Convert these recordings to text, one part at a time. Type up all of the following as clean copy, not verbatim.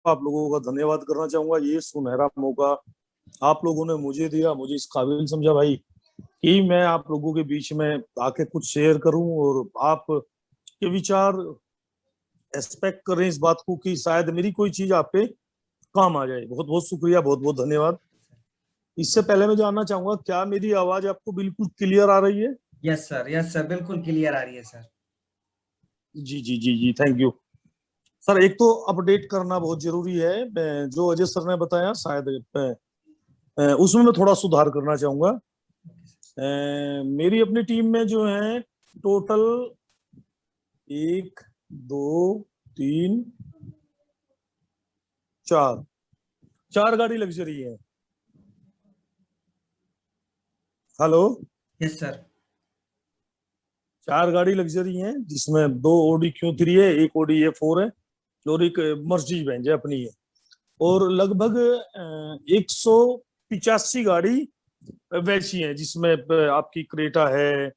आप लोगों का धन्यवाद करना चाहूंगा। ये सुनहरा मौका आप लोगों ने मुझे दिया, मुझे इस काबिल समझा भाई कि मैं आप लोगों के बीच में आके कुछ शेयर करूं और आप के विचार एक्सपेक्ट करें इस बात को कि शायद मेरी कोई चीज आप पे काम आ जाए। बहुत बहुत शुक्रिया, बहुत बहुत धन्यवाद। इससे पहले मैं जानना चाहूंगा, क्या मेरी आवाज आपको बिल्कुल क्लियर आ रही है? यस सर, बिल्कुल क्लियर आ रही है सर। जी जी जी जी, थैंक यू सर। एक तो अपडेट करना बहुत जरूरी है। जो अजय सर ने बताया शायद उसमें मैं थोड़ा सुधार करना चाहूंगा। मेरी अपनी टीम में जो है टोटल 1 2 3 4 4 गाड़ी लग्जरी है। हेलो। Yes sir. 4 गाड़ी लग्जरी है जिसमें 2 ओडी Q3 है, एक ओडी A4 है और एक मर्सिडीज बेंज है अपनी है। और लगभग 185 गाड़ी वैसी है जिसमें आपकी क्रेटा है,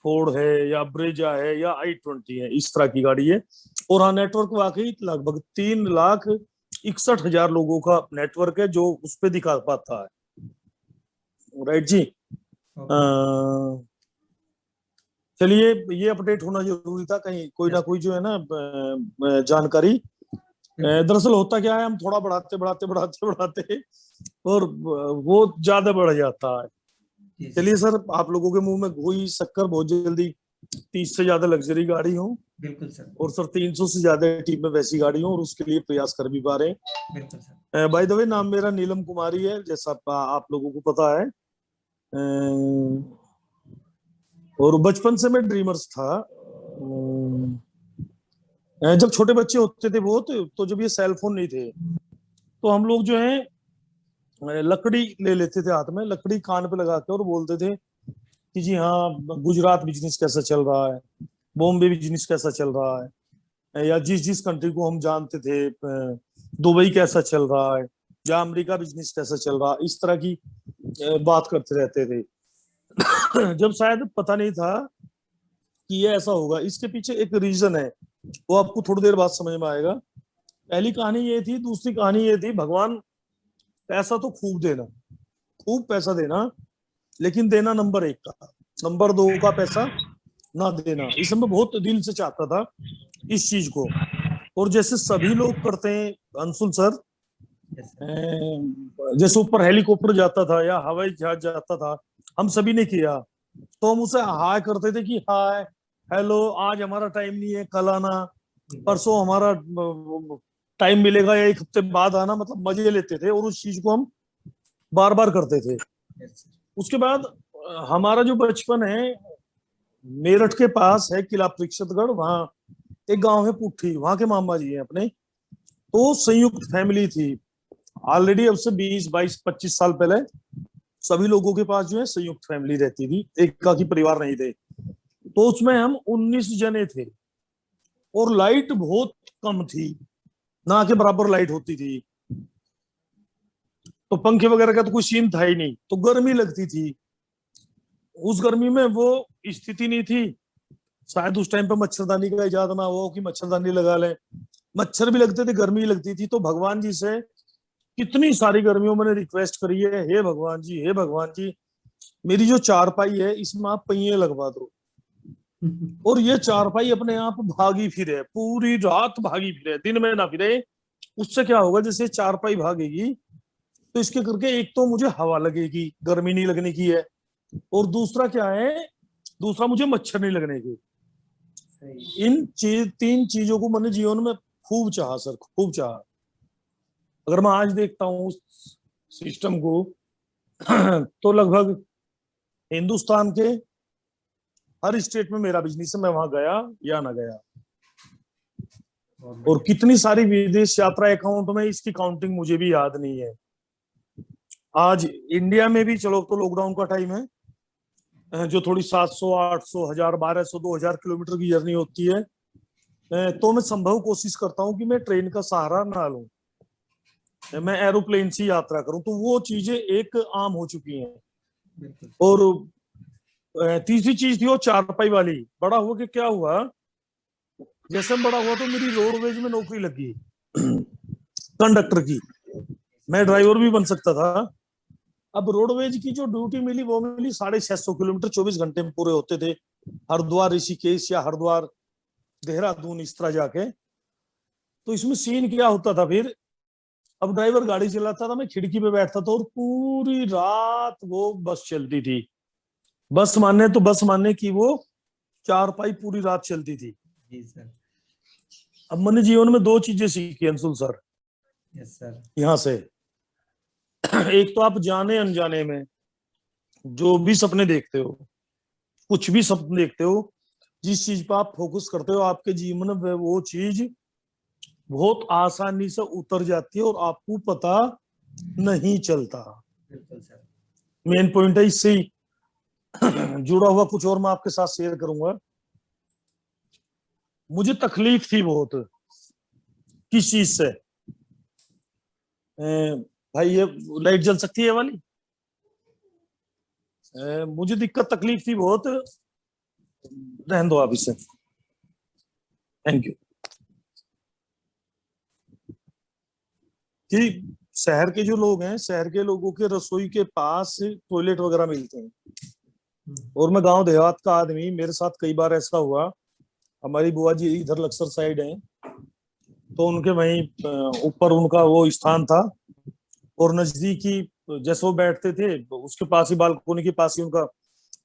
फोर्ड है या ब्रेजा है या i20 है, इस तरह की गाड़ी है। और हाँ, नेटवर्क वाकई लगभग 3,61,000 लोगों का नेटवर्क है जो उस पर दिखा पाता है। राइट जी। चलिए, ये अपडेट होना जरूरी था, कहीं कोई ना कोई जो है ना जानकारी। दरअसल होता क्या है, हम थोड़ा बढ़ाते बढ़ाते बढ़ाते बढ़ाते और वो ज्यादा बढ़ जाता है। चलिए सर, आप लोगों के मुंह में घी शक्कर, बहुत जल्दी 30 से ज्यादा लग्जरी गाड़ी हो बिल्कुल सर। और सर 300 से ज्यादा टीम में वैसी गाड़ी हो और उसके लिए प्रयास कर भी पा रहे हैं। बिल्कुल सर। बाय द वे, नाम मेरा नीलम कुमारी है, जैसा आप लोगों को पता है। और बचपन से मैं ड्रीमर्स था। जब छोटे बच्चे होते थे बहुत, तो जब ये सेल फोन नहीं थे तो हम लोग जो है लकड़ी ले लेते थे हाथ में, लकड़ी कान पे लगा के और बोलते थे कि जी हाँ, गुजरात बिजनेस कैसा चल रहा है, बॉम्बे बिजनेस कैसा चल रहा है, या जिस जिस कंट्री को हम जानते थे, दुबई कैसा चल रहा है या अमेरिका बिजनेस कैसा चल रहा है, इस तरह की बात करते रहते थे। जब शायद पता नहीं था कि ये ऐसा होगा। इसके पीछे एक रीजन है, वो आपको थोड़ी देर बाद समझ में आएगा। पहली कहानी ये थी। दूसरी कहानी ये थी, भगवान पैसा तो खूब देना, खूब पैसा देना, लेकिन देना नंबर 1 का, नंबर 2 का पैसा ना देना। इस मैं बहुत दिल से चाहता था इस चीज को। और जैसे सभी लोग करते हैं अंशुल सर, जैसे ऊपर हेलीकॉप्टर जाता था या हवाई जहाज जाता था, हम सभी ने किया, तो हम उसे हाय करते थे कि हाय, हेलो, आज हमारा टाइम नहीं है, कल आना, परसों हमारा टाइम मिलेगा या 1 हफ्ते बाद आना, मतलब मजे लेते थे और उस चीज को हम बार बार करते थे। उसके बाद हमारा जो बचपन है, मेरठ के पास है किला परीक्षितगढ़, वहां एक गांव है पुट्ठी, वहां के मामा जी हैं अपने। तो संयुक्त फैमिली थी ऑलरेडी, अब से 20 22 25 साल पहले सभी लोगों के पास जो है संयुक्त फैमिली रहती थी, एकाकी परिवार नहीं थे। तो उसमें हम 19 जने थे और लाइट बहुत कम थी, ना के बराबर लाइट होती थी। तो पंखे वगैरह का तो कोई सीन था ही नहीं, तो गर्मी लगती थी। उस गर्मी में वो स्थिति नहीं थी, शायद उस टाइम पे मच्छरदानी का इजाद ना हो कि मच्छरदानी लगा ले, मच्छर भी लगते थे, गर्मी लगती थी। तो भगवान जी से कितनी सारी गर्मियों मैंने रिक्वेस्ट करी है, हे भगवान जी, हे भगवान जी, मेरी जो चारपाई है इसमें आप पहिए लगवा दो। और ये चारपाई अपने आप भागी फिरे, पूरी रात भागी फिरे, दिन में ना फिरे। उससे क्या होगा, जैसे चारपाई भागेगी तो इसके करके एक तो मुझे हवा लगेगी, गर्मी नहीं लगने की है, और दूसरा क्या है, दूसरा मुझे मच्छर नहीं लगने की। तीन चीजों को मैंने जीवन में खूब चाहा सर, खूब चाहा। अगर मैं आज देखता हूँ सिस्टम को तो लगभग हिंदुस्तान के हर स्टेट में मेरा बिजनेस है, मैं वहां गया या ना गया। और कितनी सारी विदेश यात्रा अकाउंट में, इसकी काउंटिंग मुझे भी याद नहीं है। आज इंडिया में भी चलो, तो लॉकडाउन का टाइम है, जो थोड़ी 700 800 1000 1200 2000 किलोमीटर की जर्नी होती है, तो मैं संभव कोशिश करता हूँ कि मैं ट्रेन का सहारा ना लूं, मैं एरोप्लेन से यात्रा करूं। तो वो चीजें एक आम हो चुकी हैं। और तीसरी चीज थी वो चारपाई वाली। बड़ा हुआ कि क्या हुआ, जैसे बड़ा हुआ तो मेरी रोडवेज में नौकरी लगी। कंडक्टर की। मैं ड्राइवर भी बन सकता था। अब रोडवेज की जो ड्यूटी मिली वो मिली 650 किलोमीटर 24 घंटे में पूरे होते थे, हरिद्वार ऋषिकेश या हरिद्वार देहरादून इस तरह जाके। तो इसमें सीन क्या होता था फिर, अब ड्राइवर गाड़ी चलाता था, मैं खिड़की पे बैठता था और पूरी रात वो बस चलती थी। बस माने तो बस माने कि वो चारपाई पूरी रात चलती थी। जी सर। अब मैंने जीवन में दो चीजें सीखी अंशुल सर यस सर। यहाँ से। एक तो आप जाने अनजाने में जो भी सपने देखते हो, कुछ भी सपने देखते हो, जिस चीज पर आप फोकस करते हो, आपके जीवन में वो चीज बहुत आसानी से उतर जाती है और आपको पता नहीं चलता। बिल्कुल सर। मेन पॉइंट है, इससे ही जुड़ा हुआ कुछ और मैं आपके साथ शेयर करूंगा। मुझे तकलीफ थी बहुत, किस चीज से? भाई ये लाइट जल सकती है ये वाली? मुझे दिक्कत तकलीफ थी बहुत, रहने दो आप इसे, थैंक यू। कि शहर के जो लोग हैं, शहर के लोगों के रसोई के पास टॉयलेट वगैरह मिलते हैं, और मैं गांव देहात का आदमी, मेरे साथ कई बार ऐसा हुआ। हमारी बुआ जी इधर लक्सर साइड है, तो उनके वहीं ऊपर उनका वो स्थान था, और नजदीकी जैसे वो बैठते थे उसके पास ही, बालकोनी के पास ही उनका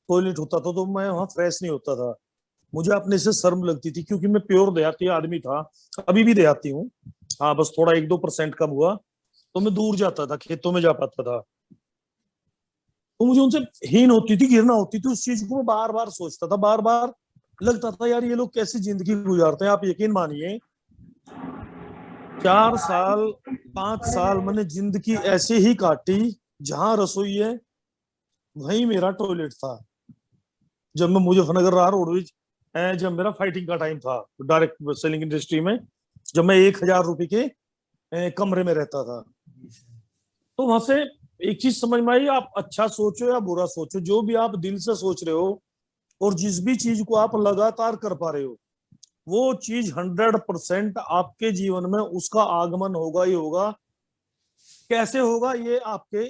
टॉयलेट होता था। तो मैं वहां फ्रेश नहीं होता था, मुझे अपने से शर्म लगती थी, क्योंकि मैं प्योर देहाती आदमी था, अभी भी देहाती हूँ। हाँ, बस थोड़ा 1-2% कम हुआ, तो मैं दूर जाता था, खेतों में जा पाता था। तो मुझे उनसे हीन होती थी, घृणा होती थी, उस चीज को मैं बार बार सोचता था, बार बार लगता था यार ये लोग कैसी जिंदगी गुजारते हैं। आप यकीन मानिए, 4 साल 5 साल मैंने जिंदगी ऐसे ही काटी, जहां रसोई है वहीं मेरा टॉयलेट था। जब मैं मुजफ्फरनगर रहा रोडवेज, जब मेरा फाइटिंग का टाइम था डायरेक्ट सेलिंग इंडस्ट्री में, जब मैं 1,000 रुपए के कमरे में रहता था, जी सर। तो वहां से एक चीज समझ में आई, आप अच्छा सोचो या बुरा सोचो, जो भी आप दिल से सोच रहे हो और जिस भी चीज को आप लगातार कर पा रहे हो, वो चीज 100% आपके जीवन में उसका आगमन होगा ही होगा। कैसे होगा ये आपके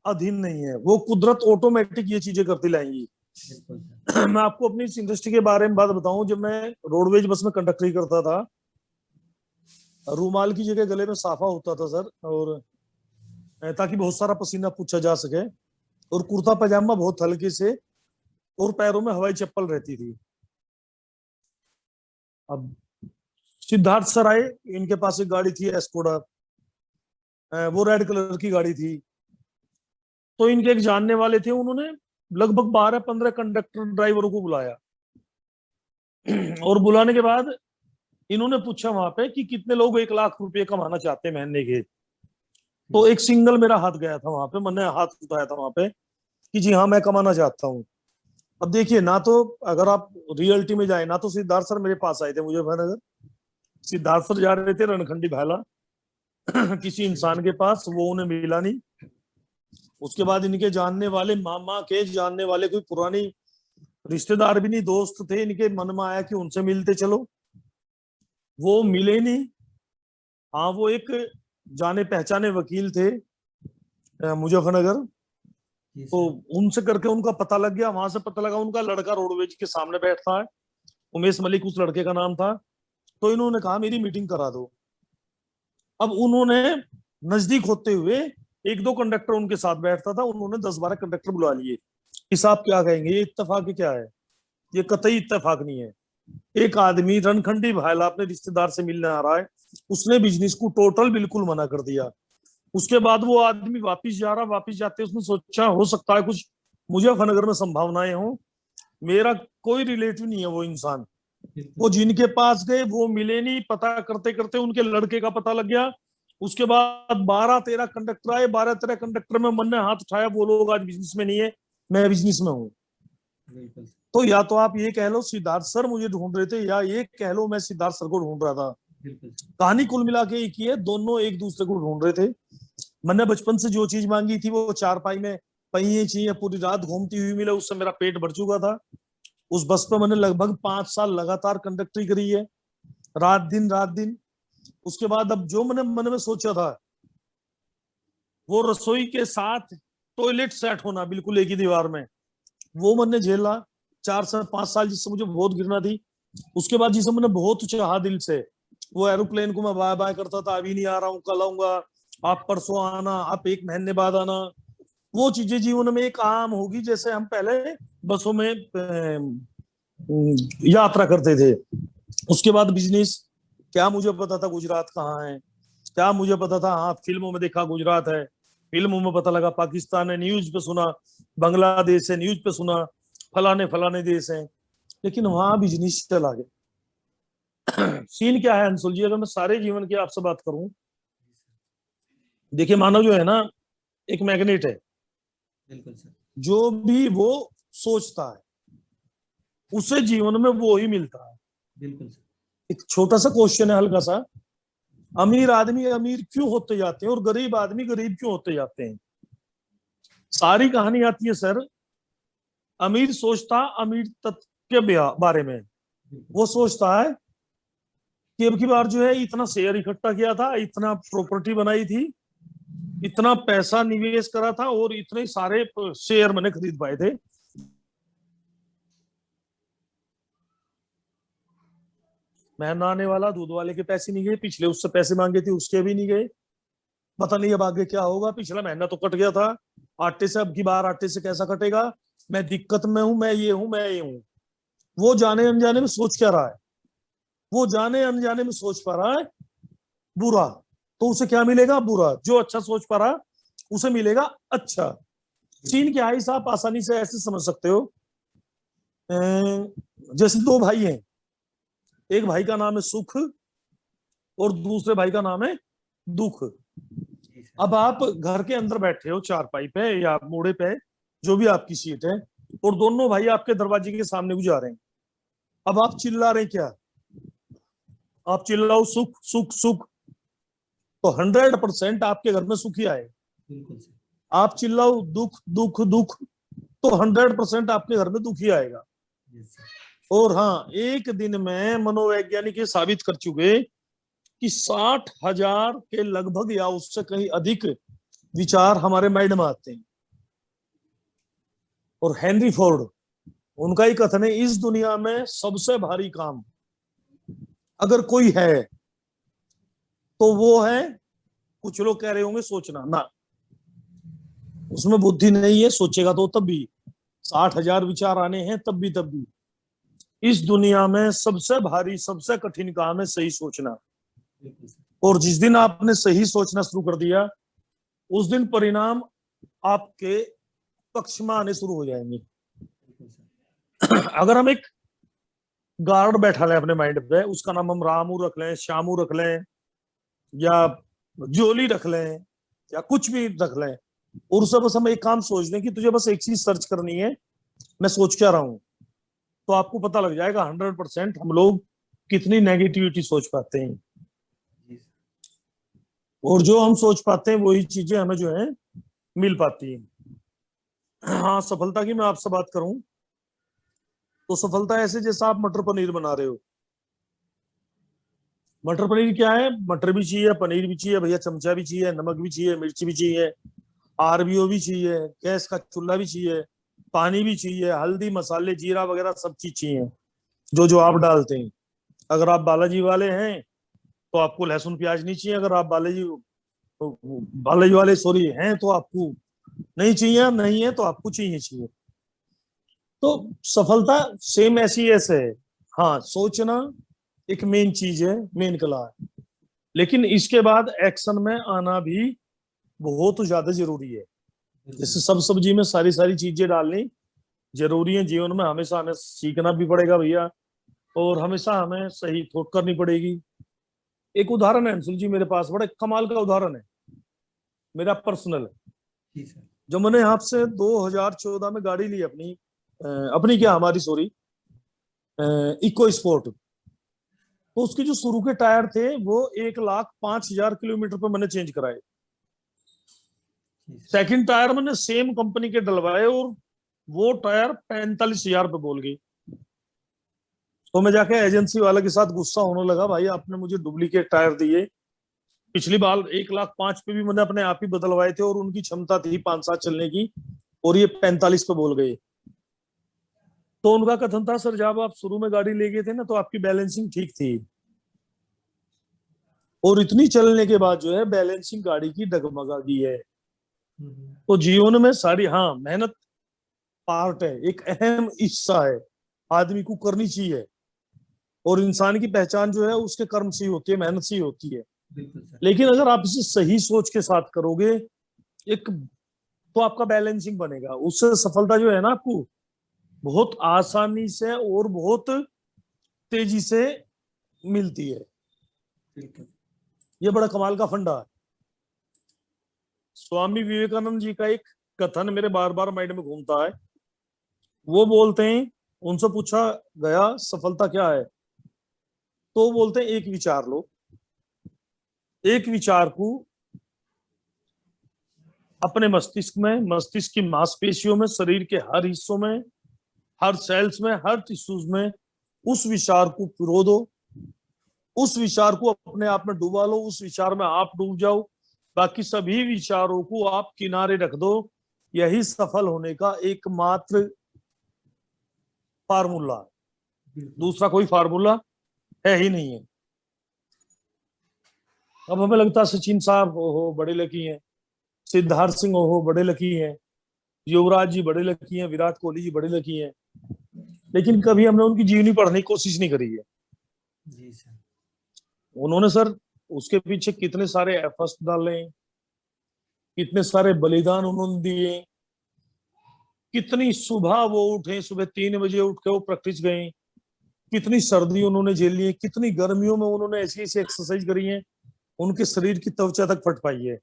अधीन नहीं है, वो कुदरत ऑटोमेटिक ये चीजें करती लाएंगी। बिल्कुल सर। मैं आपको अपनी इस इंडस्ट्री के बारे में बात बताऊं, जब मैं रोडवेज बस में कंडक्टरी करता था, रूमाल की जगह गले में साफा होता था सर, और ताकि बहुत सारा पसीना पूछा जा सके, और कुर्ता पजामा बहुत हल्के से, और पैरों में हवाई चप्पल रहती थी। अब सिद्धार्थ सर आए, इनके पास एक गाड़ी थी एस्कोडा, वो रेड कलर की गाड़ी थी। तो इनके एक जानने वाले थे, उन्होंने लगभग 12-15 कंडक्टर ड्राइवरों को बुलाया, और बुलाने के बाद इन्होंने पूछा वहां पे कि कितने लोग 1 लाख रुपए कमाना चाहते हैं महीने के। तो एक सिंगल मेरा हाथ गया था वहां पे, मैंने हाथ उठाया था वहां पे कि जी हाँ मैं कमाना चाहता हूँ। अब देखिए ना, तो अगर आप रियलिटी में जाए ना, तो सिद्धार्थ सर मेरे पास आए थे मुजफ्फरनगर, सिद्धार्थ सर जा रहे थे रणखंडी भाला किसी इंसान के पास, वो उन्हें मिला नहीं। उसके बाद इनके जानने वाले, मामा के जानने वाले, कोई पुरानी रिश्तेदार भी नहीं, दोस्त थे, इनके मन में आया कि उनसे मिलते चलो, वो मिले नहीं। हाँ, वो एक जाने पहचाने वकील थे मुजफ्फरनगर, जी तो सर। उनसे करके उनका पता लग गया। वहां से पता लगा उनका लड़का रोडवेज के सामने बैठता है, उमेश मलिक उस लड़के का नाम था। तो इन्होंने कहा मेरी मीटिंग करा दो। अब उन्होंने नजदीक होते हुए, 1-2 कंडक्टर उनके साथ बैठता था, उन्होंने 10-12 कंडक्टर बुला लिए। हिसाब क्या कहेंगे, ये इत्तेफाक क्या है? ये कतई इत्तेफाक नहीं है। एक आदमी रणखंडी भाईला अपने रिश्तेदार से मिलने आ रहा है, उसने बिजनेस को टोटल बिल्कुल मना कर दिया। उसके बाद वो आदमी वापिस जा रहा, वापिस जाते उसने सोचा हो सकता है कुछ मुजफ्फरनगर में संभावनाएं हो, मेरा कोई रिलेटिव नहीं है वो इंसान। बिल्कुल वो सर। जिनके पास गए वो मिले नहीं, पता करते करते उनके लड़के का पता लग गया। उसके बाद 12-13 कंडक्टर आए, 12-13 कंडक्टर में मन ने हाथ उठाया, वो लोग आज बिजनेस में नहीं है, मैं बिजनेस में हूँ। बिल्कुल सर। तो या तो आप ये कह लो सिद्धार्थ सर मुझे ढूंढ रहे थे, या ये कह लो मैं सिद्धार्थ सर को ढूंढ रहा था। बिल्कुल सर। कहानी कुल मिला के एक ही है, दोनों एक दूसरे को ढूंढ रहे थे। मैंने बचपन से जो चीज मांगी थी वो चारपाई में पहिए चाहिए, पूरी रात घूमती हुई मिले, उससे मेरा पेट भर चुका था। उस बस पे मैंने लगभग 5 साल लगातार कंडक्टरी करी है, रात दिन रात दिन। उसके बाद अब जो मैंने मन में सोचा था, वो रसोई के साथ टॉयलेट सेट होना बिल्कुल एक ही दीवार में, वो मैंने झेला 4 से 5 साल, जिससे मुझे बहुत गिरना थी। उसके बाद जिसे मैंने बहुत चाहा दिल से, वो एरोप्लेन को मैं बाय बाय करता था, अभी नहीं आ रहा हूँ, कल आऊंगा, आप परसों आना, आप 1 महीने बाद आना। वो चीजें जीवन में एक आम होगी, जैसे हम पहले बसों में यात्रा करते थे। उसके बाद बिजनेस, क्या मुझे पता था गुजरात कहाँ है, क्या मुझे पता था, हाँ फिल्मों में देखा गुजरात है, फिल्मों में पता लगा पाकिस्तान है, न्यूज पे सुना, बांग्लादेश है, न्यूज पे सुना, फलाने फलाने देश हैं, लेकिन वहां बिजनेस चला गया। सीन क्या है अंशुल जी, अगर मैं सारे जीवन की आपसे बात करूं, देखिए मानव जो है ना, एक मैग्नेट है। बिल्कुल सर। जो भी वो सोचता है उसे जीवन में वो ही मिलता है। बिल्कुल सर। एक छोटा सा क्वेश्चन है, हल्का सा, अमीर आदमी अमीर क्यों होते जाते हैं और गरीब आदमी गरीब क्यों होते जाते हैं? सारी कहानी आती है सर, अमीर सोचता अमीर तत्व के बारे में। वो सोचता है कि अब की बार जो है इतना शेयर इकट्ठा किया था, इतना प्रॉपर्टी बनाई थी, इतना पैसा निवेश करा था और इतने सारे शेयर मैंने खरीद पाए थे। मैं नहाने वाला, दूध वाले के पैसे नहीं गए, पिछले उससे पैसे मांगे थे उसके भी नहीं गए, पता नहीं अब आगे क्या होगा, पिछला महीना तो कट गया था, आटे से अब की बार आटे से कैसा कटेगा, मैं दिक्कत में हूं, मैं ये हूं, मैं ये हूं। वो जाने अनजाने में सोच क्या रहा है, वो जाने अनजाने में सोच पा रहा है बुरा, तो उसे क्या मिलेगा? बुरा। जो अच्छा सोच पा रहा उसे मिलेगा अच्छा। सीन क्या है, आप आसानी से ऐसे समझ सकते हो, जैसे 2 भाई हैं, एक भाई का नाम है सुख और दूसरे भाई का नाम है दुख। जी सर। अब आप घर के अंदर बैठे हो चारपाई पे या मोड़े पे, जो भी आपकी सीट है, और दोनों भाई आपके दरवाजे के सामने गुजार रहे हैं। अब आप चिल्ला रहे हैं क्या? आप चिल्लाओ सुख सुख सुख, तो 100% आपके घर में सुख ही आए। बिल्कुल सर। आप चिल्लाओ दुख दुख दुख, तो 100% आपके घर में दुख ही आएगा। Yes sir. और हाँ, एक दिन में मनोवैज्ञानिक ये साबित कर चुके कि 60,000 के लगभग या उससे कहीं अधिक विचार हमारे माइंड में आते हैं। और हेनरी फोर्ड, उनका ही कथन है, इस दुनिया में सबसे भारी काम अगर कोई है तो वो है, कुछ लोग कह रहे होंगे सोचना ना, उसमें बुद्धि नहीं है, सोचेगा तो तब भी 60,000 विचार आने हैं, तब भी इस दुनिया में सबसे भारी सबसे कठिन काम है सही सोचना। बिल्कुल सर। और जिस दिन आपने सही सोचना शुरू कर दिया, उस दिन परिणाम आपके पक्ष में आने शुरू हो जाएंगे। बिल्कुल सर। अगर हम एक गार्ड बैठा लें अपने माइंड पे, उसका नाम हम रामू रख लें, श्यामू रख लें, या जोली रख लें, या कुछ भी रख लें, और उससे बस हम एक काम सोच दें कि तुझे बस एक चीज सर्च करनी है, मैं सोच क्या रहा हूं, तो आपको पता लग जाएगा 100% हम लोग कितनी नेगेटिविटी सोच पाते हैं। जी सर। और जो हम सोच पाते हैं वही चीजें हमें जो है मिल पाती हैं। हाँ, सफलता की मैं आपसे बात करूं तो सफलता ऐसे जैसा आप मटर पनीर बना रहे हो। मटर पनीर क्या है? मटर भी चाहिए, पनीर भी चाहिए भैया, चमचा भी चाहिए, नमक भी चाहिए, मिर्ची भी चाहिए, आरबीओ भी चाहिए, गैस का चूल्हा भी चाहिए, पानी भी चाहिए, हल्दी मसाले जीरा वगैरह सब चीज चाहिए, जो जो आप डालते हैं। अगर आप बालाजी वाले हैं तो आपको लहसुन प्याज नहीं चाहिए, अगर आप बालाजी बालाजी वाले सॉरी हैं तो आपको नहीं चाहिए, नहीं है तो आपको चाहिए चाहिए। तो सफलता सेम ऐसी ऐसे है। हाँ, सोचना एक मेन चीज है, मेन कला है, लेकिन इसके बाद एक्शन में आना भी बहुत ज्यादा जरूरी है। जैसे सब सब्जी में सारी सारी चीजें डालनी जरूरी है, जीवन में हमेशा हमें सीखना भी पड़ेगा भैया, और हमेशा हमें सही थोट करनी पड़ेगी। एक उदाहरण है अंशुल जी मेरे पास, बड़ा कमाल का उदाहरण है मेरा पर्सनल। जी सर। जब मैंने आपसे 2014 में गाड़ी ली अपनी, अपनी क्या हमारी सॉरी, इको स्पोर्ट, तो उसके जो शुरू के टायर थे वो 1,05,000 किलोमीटर पर मैंने चेंज कराए। जी सर। सेकंड टायर मैंने सेम कंपनी के डलवाए और वो टायर 45,000 पे बोल गई। तो मैं जाके एजेंसी वाले के साथ गुस्सा होने लगा, भाई आपने मुझे डुप्लीकेट टायर दिए, पिछली बार 1,05,000 पे भी मैंने अपने आप ही बदलवाए थे और उनकी क्षमता थी 5-7 चलने की, और ये 45 पे बोल गए। तो उनका कथन था, सर जब आप शुरू में गाड़ी ले गए थे ना तो आपकी बैलेंसिंग ठीक थी, और इतनी चलने के बाद जो है बैलेंसिंग गाड़ी की डगमगा गई है। तो जीवन में सारी, हाँ मेहनत पार्ट है, एक अहम हिस्सा है, आदमी को करनी चाहिए, और इंसान की पहचान जो है उसके कर्म से ही होती है, मेहनत से ही होती है। बिल्कुल सर। लेकिन अगर आप इसे सही सोच के साथ करोगे एक, तो आपका बैलेंसिंग बनेगा, उससे सफलता जो है ना आपको बहुत आसानी से और बहुत तेजी से मिलती है। बिल्कुल। ये बड़ा कमाल का फंडा है। स्वामी विवेकानंद जी का एक कथन मेरे बार बार माइंड में घूमता है। वो बोलते हैं, उनसे पूछा गया सफलता क्या है, तो वो बोलते हैं एक विचार लो, एक विचार को अपने मस्तिष्क में, मस्तिष्क की मांसपेशियों में, शरीर के हर हिस्सों में, हर सेल्स में, हर टिश्यूज में उस विचार को पिरो दो, उस विचार को अपने आप में डुबा लो, उस विचार में आप डूब जाओ, बाकी सभी विचारों को आप किनारे रख दो। यही सफल होने का एकमात्र फार्मूला, बिल्कुल। दूसरा कोई फार्मूला है ही नहीं है। अब हमें लगता है सचिन साहब ओहो बड़े लकी हैं, सिद्धार्थ सिंह ओहो बड़े लकी हैं, युवराज जी बड़े लकी हैं, विराट कोहली जी बड़े लकी हैं, लेकिन कभी हमने उनकी जीवनी पढ़ने की कोशिश नहीं करी है। जी सर। उन्होंने सर उसके पीछे कितने सारे एफर्ट्स डाले, कितने सारे बलिदान उन्होंने दिए, कितनी सुबह वो उठे, सुबह 3 बजे उठ के वो प्रैक्टिस गए, कितनी सर्दी उन्होंने झेली है, कितनी गर्मियों में उन्होंने ऐसी ऐसी एक्सरसाइज करी है, उनके शरीर की त्वचा तक फट पाई है।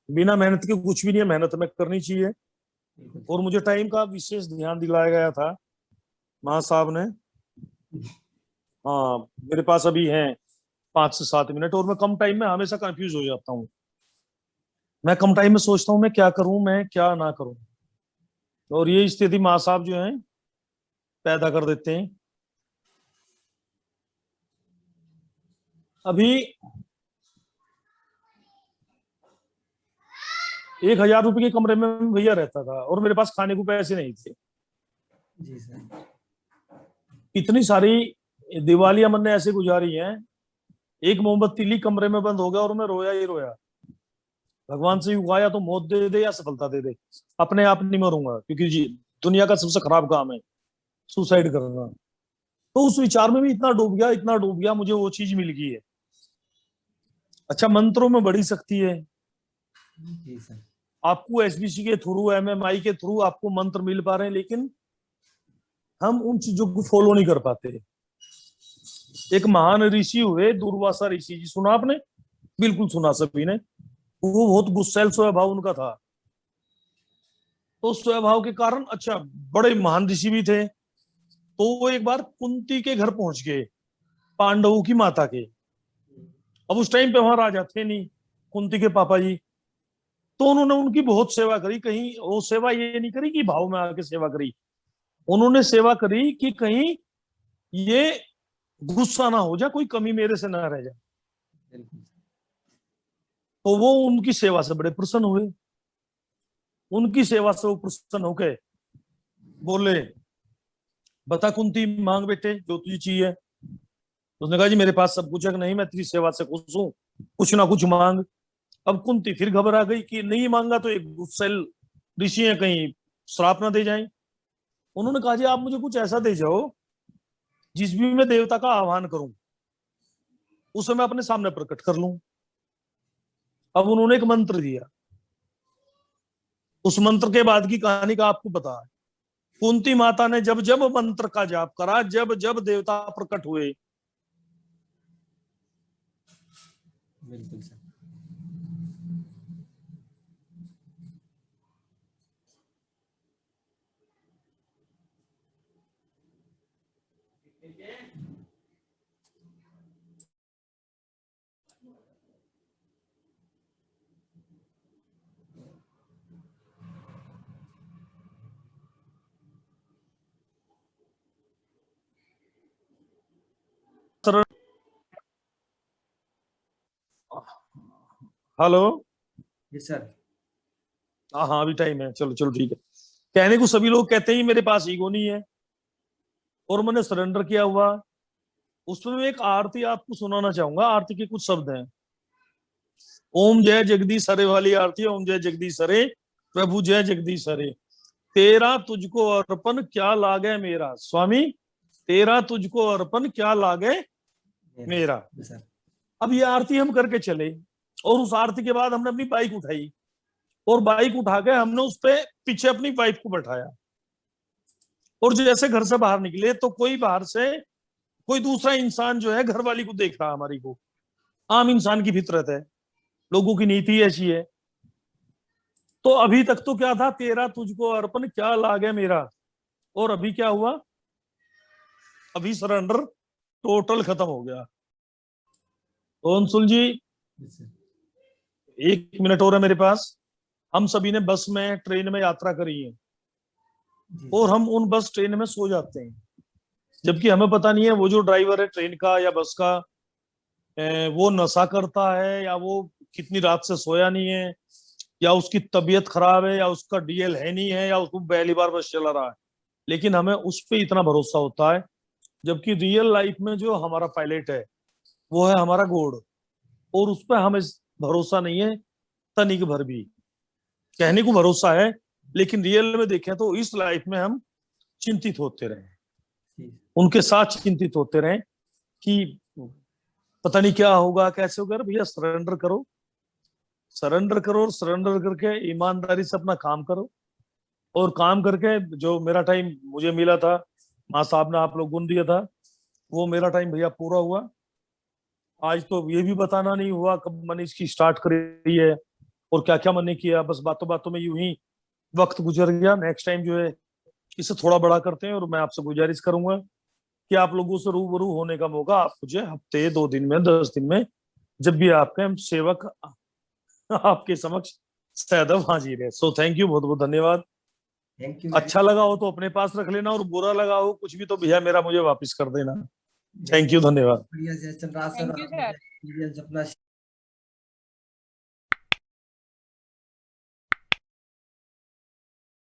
बिना मेहनत के कुछ भी नहीं है, मेहनत में करनी चाहिए। बिल्कुल और मुझे टाइम का विशेष ध्यान दिलाया गया था मां साहब ने। हाँ मेरे पास अभी है 5 से 7 मिनट, और मैं कम टाइम में हमेशा कंफ्यूज हो जाता हूँ। मैं कम टाइम में सोचता हूँ मैं क्या करूं, मैं क्या ना करूं, और ये स्थिति माँ साहब जो है पैदा कर देते हैं। अभी 1,000 रुपए के कमरे में भैया रहता था, और मेरे पास खाने को पैसे नहीं थे। जी सर। इतनी सारी दिवालियां मैंने ऐसे गुजारी हैं, एक मोमबत्ती ली कमरे में बंद हो गया और मैं रोया ही रोया। भगवान से युग आया तो मौत दे दे या सफलता दे दे, अपने आप नहीं मरूंगा, क्योंकि जी दुनिया का सबसे खराब काम है सुसाइड करना। तो उस विचार में भी इतना डूब गया, इतना डूब गया, मुझे वो चीज मिल गई है। अच्छा, मंत्रों में बड़ी शक्ति है। जी सर। आपको एसबीसी के थ्रू, एमएमआई के थ्रू आपको मंत्र मिल पा रहे हैं, लेकिन हम उन चीजों को फॉलो नहीं कर पाते। एक महान ऋषि हुए दुर्वासा ऋषि जी, सुना आपने? बिल्कुल सुना सभी ने। वो बहुत गुस्सैल स्वभाव उनका था, तो स्वभाव के कारण, अच्छा बड़े महान ऋषि भी थे। तो वो एक बार कुंती के घर पहुंच गए, पांडवों की माता के। अब उस टाइम पे वहां राजा थे नहीं, कुंती के पापा जी। तो उन्होंने उनकी बहुत सेवा करी, कहीं वो सेवा ये नहीं करी कि भाव में आके सेवा करी, उन्होंने सेवा करी कि कहीं ये गुस्सा ना हो जाए, कोई कमी मेरे से ना रह जाए। बिल्कुल। तो वो उनकी सेवा से बड़े प्रसन्न हुए, उनकी सेवा से वो प्रसन्न होके बोले, बता कुंती मांग बेटे जो तुझे चाहिए। उसने कहा जी मेरे पास सब कुछ है कि नहीं, मैं तेरी सेवा से खुश हूँ, कुछ ना कुछ मांग। अब कुंती फिर घबरा गई कि नहीं मांगा तो एक गुस्सैल ऋषि है, कहीं श्राप ना दे जाए। उन्होंने कहा जी आप मुझे कुछ ऐसा दे जाओ जिस भी मैं देवता का आह्वान करूं उसे मैं अपने सामने प्रकट कर लूं। अब उन्होंने एक मंत्र दिया, उस मंत्र के बाद की कहानी का आपको पता है। कुंती माता ने जब जब मंत्र का जाप करा, जब जब देवता प्रकट हुए। बिल्कुल सर। हेलो। Yes sir. हाँ हाँ, अभी टाइम है, चलो चलो ठीक है। कहने को सभी लोग कहते हैं मेरे पास ईगो नहीं है और मैंने सरेंडर किया हुआ। उसमें मैं एक आरती आपको सुनाना चाहूंगा। आरती के कुछ शब्द हैं। ओम जय जगदीश हरे वाली आरती है। ओम जय जगदीश हरे, प्रभु जय जगदीश हरे। तेरा तुझको अर्पण क्या लागे मेरा, स्वामी तेरा तुझको अर्पण क्या लागे मेरा। Yes sir. अब ये आरती हम करके चले और उस आरती के बाद हमने अपनी बाइक उठाई और बाइक उठा के हमने उस पे पीछे अपनी वाइफ को बैठाया और जैसे घर से बाहर निकले तो कोई बाहर से कोई दूसरा इंसान जो है घर वाली को देख रहा हमारी को। आम इंसान की फितरत है, लोगों की नीति ऐसी है। तो अभी तक तो क्या था, तेरा तुझको अर्पण क्या लागे मेरा, और अभी क्या हुआ, अभी सरेंडर टोटल खत्म हो गया। तो अंशुल जी, यस सर। 1 मिनट और है मेरे पास। हम सभी ने बस में ट्रेन में यात्रा करी है जी और सर। हम उन बस ट्रेन में सो जाते हैं, जबकि हमें पता नहीं है वो जो ड्राइवर है ट्रेन का या बस का, वो नशा करता है या वो कितनी रात से सोया नहीं है, या उसकी तबीयत खराब है, या उसका डीएल है नहीं है, या उसको पहली बार बस चला रहा है। लेकिन हमें उस पर इतना भरोसा होता है, जबकि रियल लाइफ में जो हमारा पायलट है वो है हमारा गॉड, और उस पर हमें भरोसा नहीं है तनिक भर भी। कहने को भरोसा है, लेकिन रियल में देखें तो इस लाइफ में हम चिंतित होते रहे, जी उनके साथ चिंतित होते रहे कि पता नहीं क्या होगा कैसे होगा। अरे भैया सरेंडर करो, सरेंडर करो और सरेंडर करके ईमानदारी से अपना काम करो। और काम करके जो मेरा टाइम मुझे मिला था, माँ साहब ने आप लोग गुण दिया था, वो मेरा टाइम भैया पूरा हुआ। आज तो ये भी बताना नहीं हुआ कब मैंने इसकी स्टार्ट करी है और क्या क्या मैंने किया। बस बातों बातों में यूं ही वक्त गुजर गया। नेक्स्ट टाइम जो है इसे थोड़ा बड़ा करते हैं, और मैं आपसे गुजारिश करूंगा कि आप लोगों से रूबरू होने का मौका आप मुझे हफ्ते 2 दिन में 10 दिन में, जब भी आपके हम सेवक आपके समक्ष सदैव हाजिर है। सो थैंक यू, बहुत बहुत धन्यवाद। Thank you. अच्छा लगा हो तो अपने पास रख लेना, और बुरा लगा हो कुछ भी तो भैया मेरा मुझे वापस कर देना। थैंक यू, धन्यवाद। बढ़िया से चल रहा सर, थैंक यू आपने सर। एक्सपीरियंस अपना